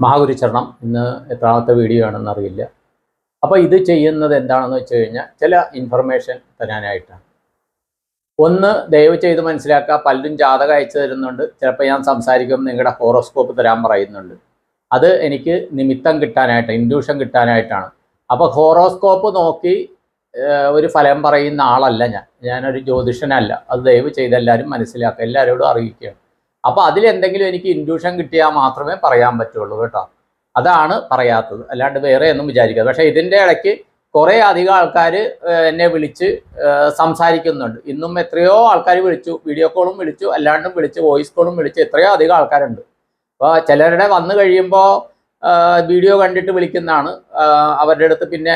മഹാഗുരുചരണം ഇന്ന് എത്രാമത്തെ വീഡിയോ ആണെന്ന് അറിയില്ല. അപ്പോൾ ഇത് ചെയ്യുന്നത് എന്താണെന്ന് വെച്ച് കഴിഞ്ഞാൽ ചില ഇൻഫർമേഷൻ തരാനായിട്ടാണ്. ഒന്ന്, ദയവ് ചെയ്ത് മനസ്സിലാക്കുക, പലരും ജാതകം അയച്ചു തരുന്നുണ്ട്. ചിലപ്പോൾ ഞാൻ സംസാരിക്കുമ്പോൾ നിങ്ങളുടെ ഹോറോസ്കോപ്പ് തരാൻ പറയുന്നുണ്ട്. അത് എനിക്ക് നിമിത്തം കിട്ടാനായിട്ട്, ഇൻഡ്യൂഷൻ കിട്ടാനായിട്ടാണ്. അപ്പോൾ ഹോറോസ്കോപ്പ് നോക്കി ഒരു ഫലം പറയുന്ന ആളല്ല ഞാനൊരു ജ്യോതിഷനല്ല. അത് ദയവ് ചെയ്ത് എല്ലാവരും മനസ്സിലാക്കുക, എല്ലാവരോടും അറിയിക്കുകയാണ്. അപ്പോൾ അതിലെന്തെങ്കിലും എനിക്ക് ഇൻഡ്യൂഷൻ കിട്ടിയാൽ മാത്രമേ പറയാൻ പറ്റുള്ളൂ കേട്ടോ. അതാണ് പറയാത്തത്, അല്ലാണ്ട് വേറെ ഒന്നും വിചാരിക്കുക. പക്ഷേ ഇതിൻ്റെ ഇടയ്ക്ക് കുറേ അധികം ആൾക്കാർ എന്നെ വിളിച്ച് സംസാരിക്കുന്നുണ്ട്. ഇന്നും എത്രയോ ആൾക്കാർ വിളിച്ചു, വീഡിയോ കോളും വിളിച്ചു, അല്ലാണ്ടും വിളിച്ച്, വോയിസ് കോളും വിളിച്ച്, എത്രയോ അധികം ആൾക്കാരുണ്ട്. അപ്പോൾ ചിലരുടെ വന്നു കഴിയുമ്പോൾ വീഡിയോ കണ്ടിട്ട് വിളിക്കുന്നതാണ്. അവരുടെ അടുത്ത് പിന്നെ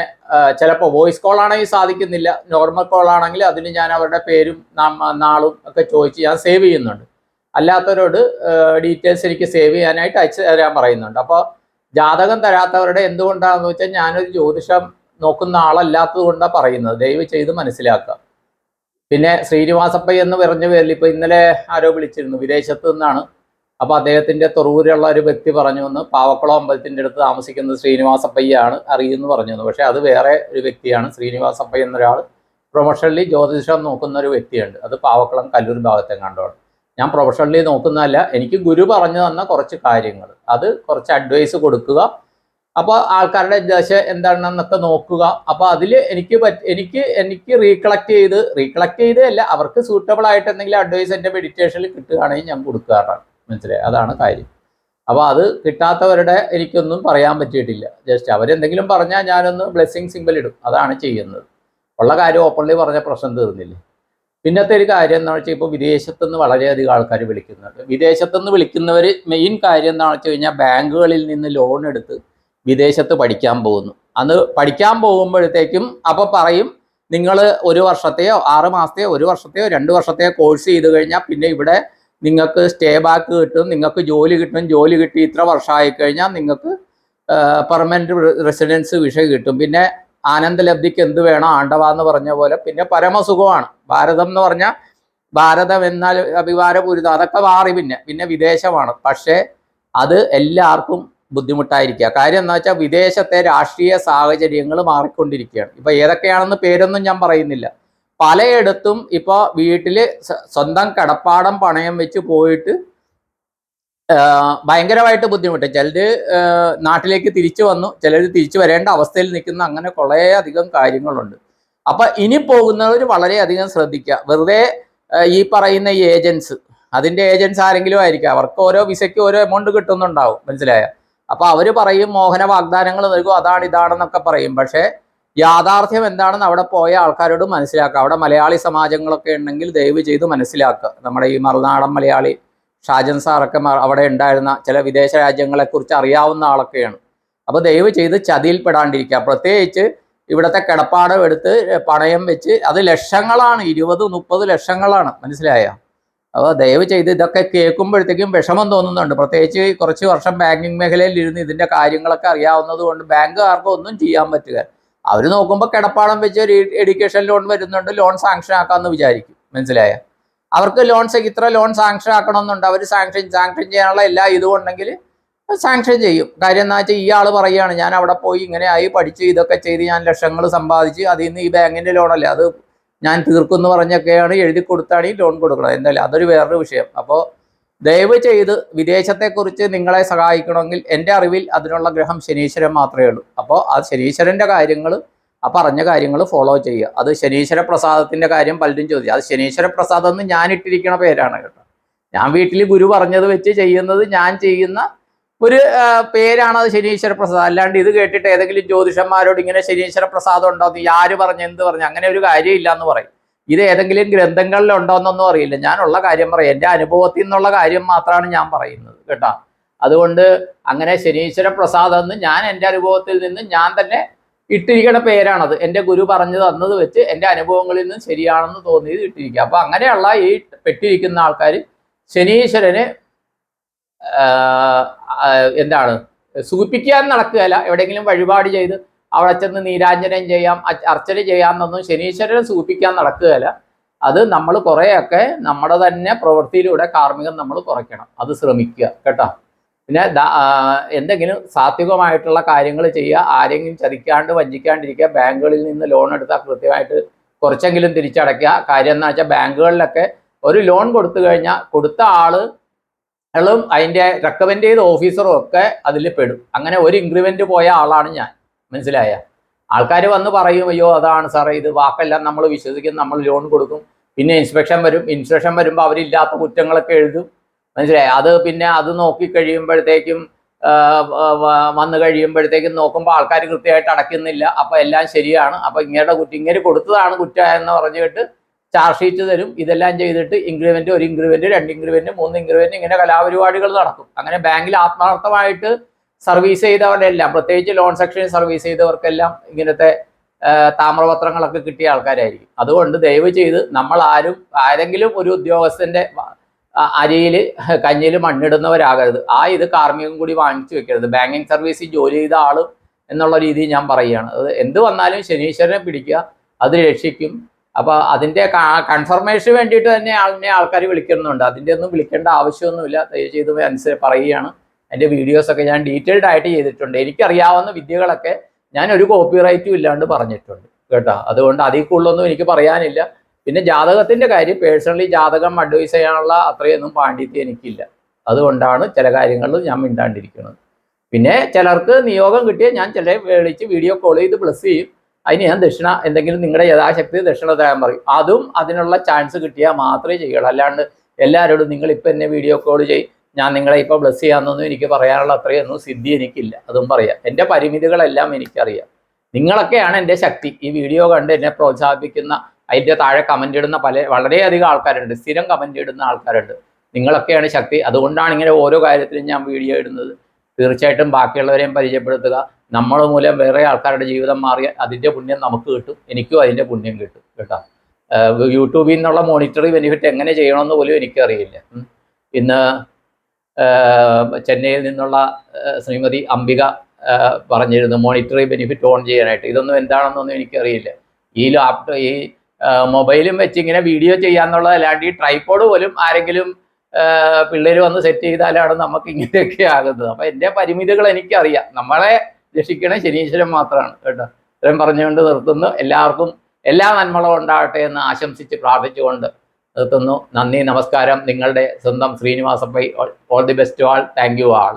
ചിലപ്പോൾ വോയിസ് കോളാണെങ്കിൽ സാധിക്കുന്നില്ല, നോർമൽ കോളാണെങ്കിൽ അതിന് ഞാൻ അവരുടെ പേരും നാളും ഒക്കെ ചോദിച്ച് ഞാൻ സേവ് ചെയ്യുന്നുണ്ട്. അല്ലാത്തവരോട് ഡീറ്റെയിൽസ് എനിക്ക് സേവ് ചെയ്യാനായിട്ട് അയച്ചു തരാൻ പറയുന്നുണ്ട്. അപ്പോൾ ജാതകം തരാത്തവരുടെ എന്തുകൊണ്ടാണെന്ന് വെച്ചാൽ ഞാനൊരു ജ്യോതിഷം നോക്കുന്ന ആളല്ലാത്തത് കൊണ്ടാണ് പറയുന്നത്. ദയവ് ചെയ്ത് മനസ്സിലാക്കുക. പിന്നെ ശ്രീനിവാസപ്പയ്യ എന്ന് പറഞ്ഞ പേരിൽ ഇപ്പോൾ ഇന്നലെ ആരോ വിളിച്ചിരുന്നു, വിദേശത്ത് നിന്നാണ്. അപ്പോൾ അദ്ദേഹത്തിൻ്റെ തൊറൂരുള്ള ഒരു വ്യക്തി പറഞ്ഞു എന്ന്, പാവക്കുളം അമ്പലത്തിൻ്റെ അടുത്ത് താമസിക്കുന്നത് ശ്രീനിവാസപ്പയ്യാണ് അറിയുമെന്ന് പറഞ്ഞു. പക്ഷേ അത് വേറെ ഒരു വ്യക്തിയാണ്. ശ്രീനിവാസപ്പയ്യ എന്നൊരാൾ പ്രൊഫഷണലി ജ്യോതിഷം നോക്കുന്ന ഒരു വ്യക്തിയുണ്ട്. അത് പാവക്കുളം കല്ലൂർ ഭാഗത്തെ കണ്ടോണം. ഞാൻ പ്രൊഫഷണലി നോക്കുന്നതല്ല, എനിക്ക് ഗുരു പറഞ്ഞു തന്ന കുറച്ച് കാര്യങ്ങൾ, അത് കുറച്ച് അഡ്വൈസ് കൊടുക്കുക. അപ്പോൾ ആൾക്കാരുടെ ദശ എന്താണെന്നൊക്കെ നോക്കുക. അപ്പോൾ അതിൽ എനിക്ക് റീകളക്ട് ചെയ്തല്ല, അവർക്ക് സൂട്ടബിൾ ആയിട്ട് എന്തെങ്കിലും അഡ്വൈസ് എൻ്റെ മെഡിറ്റേഷനിൽ കിട്ടുകയാണെങ്കിൽ ഞാൻ കൊടുക്കാറാണ്. മനസ്സിലായി? അതാണ് കാര്യം. അപ്പോൾ അത് കിട്ടാത്തവരുടെ എനിക്കൊന്നും പറയാൻ പറ്റിയിട്ടില്ല. ജസ്റ്റ് അവരെന്തെങ്കിലും പറഞ്ഞാൽ ഞാനൊന്ന് ബ്ലെസ്സിങ് സിംബൽ ഇടും, അതാണ് ചെയ്യുന്നത്. ഉള്ള കാര്യം ഓപ്പൺലി പറഞ്ഞ പ്രശ്നം തീർന്നില്ലേ. പിന്നത്തെ ഒരു കാര്യം എന്താണെന്ന് വെച്ചാൽ, ഇപ്പോൾ വിദേശത്തുനിന്ന് വളരെയധികം ആൾക്കാർ വിളിക്കുന്നുണ്ട്. വിദേശത്തുനിന്ന് വിളിക്കുന്നവർ മെയിൻ കാര്യം എന്താണെന്ന് വെച്ച് കഴിഞ്ഞാൽ, ബാങ്കുകളിൽ നിന്ന് ലോൺ എടുത്ത് വിദേശത്ത് പഠിക്കാൻ പോകുന്നു. അന്ന് പഠിക്കാൻ പോകുമ്പോഴത്തേക്കും അപ്പോൾ പറയും, നിങ്ങൾ 1 വർഷത്തെയോ 6 മാസത്തെയോ 1 വർഷത്തെയോ 2 വർഷത്തെയോ കോഴ്സ് ചെയ്ത് കഴിഞ്ഞാൽ പിന്നെ ഇവിടെ നിങ്ങൾക്ക് സ്റ്റേ ബാക്ക് കിട്ടും, നിങ്ങൾക്ക് ജോലി കിട്ടും, ജോലി കിട്ടി ഇത്ര വർഷമായി കഴിഞ്ഞാൽ നിങ്ങൾക്ക് പെർമനൻറ്റ് റെസിഡൻസ് വിസ കിട്ടും, പിന്നെ ആനന്ദലബ്ധിക്ക് എന്ത് വേണം ആണ്ടവ എന്ന് പറഞ്ഞ പോലെ, പിന്നെ പരമസുഖമാണ്. ഭാരതം എന്ന് പറഞ്ഞാൽ, ഭാരതം എന്നാൽ അഭിമാനപൂരിതം, അതൊക്കെ മാറി പിന്നെ വിദേശമാണ്. പക്ഷേ അത് എല്ലാവർക്കും ബുദ്ധിമുട്ടായിരിക്കുക. കാര്യം എന്താ വെച്ചാൽ, വിദേശത്തെ രാഷ്ട്രീയ സാഹചര്യങ്ങൾ മാറിക്കൊണ്ടിരിക്കുകയാണ്. ഇപ്പോൾ ഏതൊക്കെയാണെന്ന് പേരൊന്നും ഞാൻ പറയുന്നില്ല. പലയിടത്തും ഇപ്പോൾ വീട്ടിൽ സ്വന്തം കടപ്പാടം പണയം വെച്ച് പോയിട്ട് ഭയങ്കരമായിട്ട് ബുദ്ധിമുട്ട്. ചിലർ നാട്ടിലേക്ക് തിരിച്ചു വന്നു, ചിലർ തിരിച്ചു വരേണ്ട അവസ്ഥയിൽ നിൽക്കുന്ന, അങ്ങനെ കുറേ അധികം കാര്യങ്ങളുണ്ട്. അപ്പം ഇനി പോകുന്നവർ വളരെയധികം ശ്രദ്ധിക്കുക. വെറുതെ ഈ പറയുന്ന ഈ അതിൻ്റെ ഏജൻസ് ആരെങ്കിലും ആയിരിക്കും, അവർക്ക് ഓരോ വിസയ്ക്ക് ഓരോ എമൗണ്ട് കിട്ടുന്നുണ്ടാവും. മനസ്സിലായ? അപ്പോൾ അവർ പറയും മോഹന വാഗ്ദാനങ്ങൾ നൽകും, അതാണ് ഇതാണെന്നൊക്കെ പറയും. പക്ഷേ യാഥാർത്ഥ്യം എന്താണെന്ന് അവിടെ പോയ ആൾക്കാരോട് മനസ്സിലാക്കുക. അവിടെ മലയാളി സമാജങ്ങളൊക്കെ ഉണ്ടെങ്കിൽ ദയവ് ചെയ്ത് മനസ്സിലാക്കുക. നമ്മുടെ ഈ മറുനാടൻ മലയാളി ഷാജൻ സാറൊക്കെ അവിടെ ഉണ്ടായിരുന്ന ചില വിദേശ രാജ്യങ്ങളെക്കുറിച്ച് അറിയാവുന്ന ആളൊക്കെയാണ്. അപ്പോൾ ദയവ് ചെയ്ത് ചതിയിൽപ്പെടാണ്ടിരിക്കുക. പ്രത്യേകിച്ച് ഇവിടുത്തെ കിടപ്പാടം എടുത്ത് പണയം വെച്ച്, അത് ലക്ഷങ്ങളാണ്, 20-30 ലക്ഷങ്ങളാണ്. മനസ്സിലായ? അപ്പോൾ ദയവ് ചെയ്ത് ഇതൊക്കെ കേൾക്കുമ്പോഴത്തേക്കും വിഷമം തോന്നുന്നുണ്ട്. പ്രത്യേകിച്ച് കുറച്ച് വർഷം ബാങ്കിങ് മേഖലയിൽ ഇരുന്ന് ഇതിൻ്റെ കാര്യങ്ങളൊക്കെ അറിയാവുന്നത് കൊണ്ട് ബാങ്കുകാർക്ക് ഒന്നും ചെയ്യാൻ പറ്റുക. അവർ നോക്കുമ്പോൾ കിടപ്പാടം വെച്ച് ഒരു എഡ്യൂക്കേഷൻ ലോൺ വരുന്നുണ്ട്, ലോൺ സാങ്ഷൻ ആക്കാമെന്ന് വിചാരിക്കും. മനസ്സിലായ? അവർക്ക് ഇത്ര ലോൺ സാങ്ഷൻ ആക്കണമെന്നുണ്ട്. അവർ സാങ്ഷൻ ചെയ്യാനുള്ള എല്ലാ ഇതും ഉണ്ടെങ്കിൽ സാങ്ഷൻ ചെയ്യും. കാര്യം എന്താ വെച്ചാൽ, ഇയാൾ പറയുകയാണ് ഞാൻ അവിടെ പോയി ഇങ്ങനെ ആയി പഠിച്ച് ഇതൊക്കെ ചെയ്ത് ഞാൻ ലക്ഷങ്ങൾ സമ്പാദിച്ച് അതിൽ നിന്ന് ഈ ബാങ്കിൻ്റെ ലോണല്ലേ അത് ഞാൻ തീർക്കുമെന്ന് പറഞ്ഞൊക്കെയാണ് എഴുതി കൊടുത്താണ് ഈ ലോൺ കൊടുക്കുന്നത്. എന്തായാലും അതൊരു വേറൊരു വിഷയം. അപ്പോൾ ദയവ് ചെയ്ത് വിദേശത്തെക്കുറിച്ച് നിങ്ങളെ സഹായിക്കണമെങ്കിൽ എൻ്റെ അറിവിൽ അതിനുള്ള ഗ്രഹം ശനീശ്വരൻ മാത്രമേ ഉള്ളൂ. അപ്പോൾ ആ ശനീശ്വരൻ്റെ കാര്യങ്ങൾ, ആ പറഞ്ഞ കാര്യങ്ങൾ ഫോളോ ചെയ്യുക. അത് ശനീശ്വര പ്രസാദത്തിൻ്റെ കാര്യം പലരും ചോദിച്ചു. അത് ശനീശ്വര പ്രസാദം എന്ന് ഞാൻ ഇട്ടിരിക്കുന്ന പേരാണ് കേട്ടോ. ഞാൻ വീട്ടിൽ ഗുരു പറഞ്ഞത് വെച്ച് ചെയ്യുന്നത്, ഞാൻ ചെയ്യുന്ന ഒരു പേരാണ് അത്, ശനീശ്വര പ്രസാദം. അല്ലാണ്ട് ഇത് കേട്ടിട്ട് ഏതെങ്കിലും ജ്യോതിഷന്മാരോട് ഇങ്ങനെ ശനീശ്വര പ്രസാദം ഉണ്ടോ എന്ന് ആര് പറഞ്ഞു എന്ത് പറഞ്ഞു, അങ്ങനെ ഒരു കാര്യമില്ല എന്ന് പറയും. ഇത് ഏതെങ്കിലും ഗ്രന്ഥങ്ങളിൽ ഉണ്ടോയെന്നൊന്നും അറിയില്ല. ഞാനുള്ള കാര്യം പറയാം, എൻ്റെ അനുഭവത്തിൽ നിന്നുള്ള കാര്യം മാത്രമാണ് ഞാൻ പറയുന്നത് കേട്ടോ. അതുകൊണ്ട് അങ്ങനെ ശനീശ്വര പ്രസാദം എന്ന് ഞാൻ എൻ്റെ അനുഭവത്തിൽ നിന്ന് ഞാൻ തന്നെ ഇട്ടിരിക്കുന്ന പേരാണത്. എൻ്റെ ഗുരു പറഞ്ഞു തന്നത് വെച്ച് എൻ്റെ അനുഭവങ്ങളിൽ നിന്ന് ശരിയാണെന്ന് തോന്നിയത് ഇട്ടിരിക്കുക. അപ്പോൾ അങ്ങനെയുള്ള ഈ പെട്ടിരിക്കുന്ന ആൾക്കാർ ശനീശ്വരന് എന്താണ് സൂചിപ്പിക്കാൻ നടക്കുകയല്ല. എവിടെയെങ്കിലും വഴിപാട് ചെയ്ത് അവിടെ ചെന്ന് നീരാഞ്ജനം ചെയ്യാം, അർച്ചന ചെയ്യാമെന്നൊന്നും ശനീശ്വരനെ സൂചിപ്പിക്കാൻ നടക്കുകയല്ല. അത് നമ്മൾ കുറേയൊക്കെ നമ്മുടെ തന്നെ പ്രവൃത്തിയിലൂടെ കാർമ്മികം നമ്മൾ കുറയ്ക്കണം. അത് ശ്രമിക്കുക കേട്ടോ. പിന്നെ എന്തെങ്കിലും സാത്വികമായിട്ടുള്ള കാര്യങ്ങൾ ചെയ്യുക, ആരെങ്കിലും ചതിക്കാണ്ട് വഞ്ചിക്കാണ്ടിരിക്കുക, ബാങ്കുകളിൽ നിന്ന് ലോൺ എടുത്താൽ കൃത്യമായിട്ട് കുറച്ചെങ്കിലും തിരിച്ചടയ്ക്കുക. കാര്യം എന്താ വെച്ചാൽ ബാങ്കുകളിലൊക്കെ ഒരു ലോൺ കൊടുത്തു കഴിഞ്ഞാൽ കൊടുത്ത ആളും അതിൻ്റെ റെക്കമെൻഡ് ചെയ്ത ഓഫീസറും ഒക്കെ അതിൽ പെടും. അങ്ങനെ ഒരു ഇൻക്രിമെൻ്റ് പോയ ആളാണ് ഞാൻ. മനസ്സിലായ? ആൾക്കാർ വന്ന് പറയും, അയ്യോ അതാണ് സാറേ ഇത് വാക്കെല്ലാം നമ്മൾ വിശ്വസിക്കും, നമ്മൾ ലോൺ കൊടുക്കും, പിന്നെ ഇൻസ്പെക്ഷൻ വരും, ഇൻസ്പെക്ഷൻ വരുമ്പോൾ അവരില്ലാത്ത കുറ്റങ്ങളൊക്കെ എഴുതും. മനസ്സിലായി? അത് പിന്നെ അത് നോക്കി കഴിയുമ്പോഴത്തേക്കും വന്നു കഴിയുമ്പോഴത്തേക്കും നോക്കുമ്പോൾ ആൾക്കാർ കൃത്യമായിട്ട് അടയ്ക്കുന്നില്ല, അപ്പോൾ എല്ലാം ശരിയാണ്, അപ്പോൾ ഇങ്ങനെ കൊടുത്തതാണ് കുറ്റം എന്ന് പറഞ്ഞിട്ട് ചാർജ് ഷീറ്റ് തരും. ഇതെല്ലാം ചെയ്തിട്ട് ഇൻക്രിമെന്റ്, 1 ഇൻക്രിമെന്റ്, 2 ഇൻക്രിമെന്റ്, 3 ഇൻക്രിമെന്റ്, ഇങ്ങനെ കലാപരിപാടികൾ നടക്കും. അങ്ങനെ ബാങ്കിൽ ആത്മാർത്ഥമായിട്ട് സർവീസ് ചെയ്തവരെല്ലാം, പ്രത്യേകിച്ച് ലോൺ സെക്ഷനിൽ സർവീസ് ചെയ്തവർക്കെല്ലാം ഇങ്ങനത്തെ താമ്രപത്രങ്ങളൊക്കെ കിട്ടിയ ആൾക്കാരായിരിക്കും. അതുകൊണ്ട് ദയവ് ചെയ്ത് നമ്മൾ ആരെങ്കിലും ഒരു ഉദ്യോഗസ്ഥന്റെ അരിയിൽ കഞ്ഞിയിൽ മണ്ണിടുന്നവരാകരുത്. ഇത് കാർമ്മികം കൂടി വാങ്ങിച്ചു വെക്കരുത്. ബാങ്കിങ് സർവീസിൽ ജോലി ചെയ്ത ആൾ എന്നുള്ള രീതിയിൽ ഞാൻ പറയുകയാണ്. അത് എന്ത് വന്നാലും ശനീശ്വരനെ പിടിക്കുക, അത് രക്ഷിക്കും. അപ്പോൾ അതിൻ്റെ കൺഫർമേഷന് വേണ്ടിയിട്ട് തന്നെ ആൾക്കാർ വിളിക്കുന്നുണ്ട്. അതിൻ്റെ ഒന്നും വിളിക്കേണ്ട ആവശ്യമൊന്നുമില്ല. ദയചെയ്ത് പറയുകയാണ്. എൻ്റെ വീഡിയോസൊക്കെ ഞാൻ ഡീറ്റെയിൽഡ് ആയിട്ട് ചെയ്തിട്ടുണ്ട്. എനിക്കറിയാവുന്ന വിദ്യകളൊക്കെ ഞാൻ ഒരു കോപ്പിറൈറ്റും ഇല്ലാണ്ട് പറഞ്ഞിട്ടുണ്ട് കേട്ടോ. അതുകൊണ്ട് അതിൽ കൂടുതലൊന്നും എനിക്ക് പറയാനില്ല. പിന്നെ ജാതകത്തിൻ്റെ കാര്യം, പേഴ്സണലി ജാതകം അഡ്വൈസ് ചെയ്യാനുള്ള അത്രയൊന്നും പാണ്ഡിത്യം എനിക്കില്ല. അതുകൊണ്ടാണ് ചില കാര്യങ്ങളിൽ ഞാൻ മിണ്ടാണ്ടിരിക്കുന്നത്. പിന്നെ ചിലർക്ക് നിയോഗം കിട്ടിയാൽ ഞാൻ വിളിച്ച് വീഡിയോ കോൾ ചെയ്ത് പ്ലസ് ചെയ്യും. അതിന് ഞാൻ ദക്ഷിണ എന്തെങ്കിലും നിങ്ങളുടെ യഥാശക്തി ദക്ഷിണ തരാൻ പറയും. അതും അതിനുള്ള ചാൻസ് കിട്ടിയാൽ മാത്രമേ ചെയ്യുള്ളൂ. അല്ലാണ്ട് എല്ലാവരോടും നിങ്ങളിപ്പോൾ എന്നെ വീഡിയോ കോൾ ചെയ്യും, ഞാൻ നിങ്ങളെ ഇപ്പോൾ ബ്ലസ് ചെയ്യാമെന്നൊന്നും എനിക്ക് പറയാനുള്ള അത്രയൊന്നും സിദ്ധി എനിക്കില്ല. അതും പറയാം. എൻ്റെ പരിമിതികളെല്ലാം എനിക്കറിയാം. നിങ്ങളൊക്കെയാണ് എൻ്റെ ശക്തി. ഈ വീഡിയോ കണ്ട് എന്നെ പ്രോത്സാഹിപ്പിക്കുന്ന, അതിൻ്റെ താഴെ കമൻ്റ് ഇടുന്ന വളരെയധികം ആൾക്കാരുണ്ട്, സ്ഥിരം കമൻ്റ് ഇടുന്ന ആൾക്കാരുണ്ട്. നിങ്ങളൊക്കെയാണ് ശക്തി. അതുകൊണ്ടാണ് ഇങ്ങനെ ഓരോ കാര്യത്തിലും ഞാൻ വീഡിയോ ഇടുന്നത്. തീർച്ചയായിട്ടും ബാക്കിയുള്ളവരെയും പരിചയപ്പെടുത്തുക. നമ്മൾ മൂലം വേറെ ആൾക്കാരുടെ ജീവിതം മാറിയ അതിൻ്റെ പുണ്യം നമുക്ക് കിട്ടും, എനിക്കും അതിൻ്റെ പുണ്യം കിട്ടും കേട്ടോ. യൂട്യൂബിൽ നിന്നുള്ള മോണിറ്ററി ബെനിഫിറ്റ് എങ്ങനെ ചെയ്യണമെന്ന് പോലും എനിക്കറിയില്ല. ഇന്ന് ചെന്നൈയിൽ നിന്നുള്ള ശ്രീമതി അംബിക പറഞ്ഞിരുന്നു മോണിറ്ററി ബെനിഫിറ്റ് ഓൺ ചെയ്യാനായിട്ട്. ഇതൊന്നും എന്താണെന്നൊന്നും എനിക്കറിയില്ല. ഈ മൊബൈലും വെച്ച് ഇങ്ങനെ വീഡിയോ ചെയ്യാന്നുള്ളതല്ലാണ്ട് ഈ ട്രൈപോഡ് പോലും ആരെങ്കിലും പിള്ളേർ വന്ന് സെറ്റ് ചെയ്താലാണ് നമുക്ക് ഇങ്ങനെയൊക്കെ ആകുന്നത്. അപ്പം എൻ്റെ പരിമിതികൾ എനിക്കറിയാം. നമ്മളെ രക്ഷിക്കണ ശനീശ്വരൻ മാത്രമാണ് കേട്ടോ. ഇത്രയും പറഞ്ഞുകൊണ്ട് നിർത്തുന്നു. എല്ലാവർക്കും എല്ലാ നന്മകളും ഉണ്ടാകട്ടെ എന്ന് ആശംസിച്ച് പ്രാർത്ഥിച്ചുകൊണ്ട് നിർത്തുന്നു. നന്ദി, നമസ്കാരം. നിങ്ങളുടെ സ്വന്തം Srinivasa pi. All the best all. Thank you all.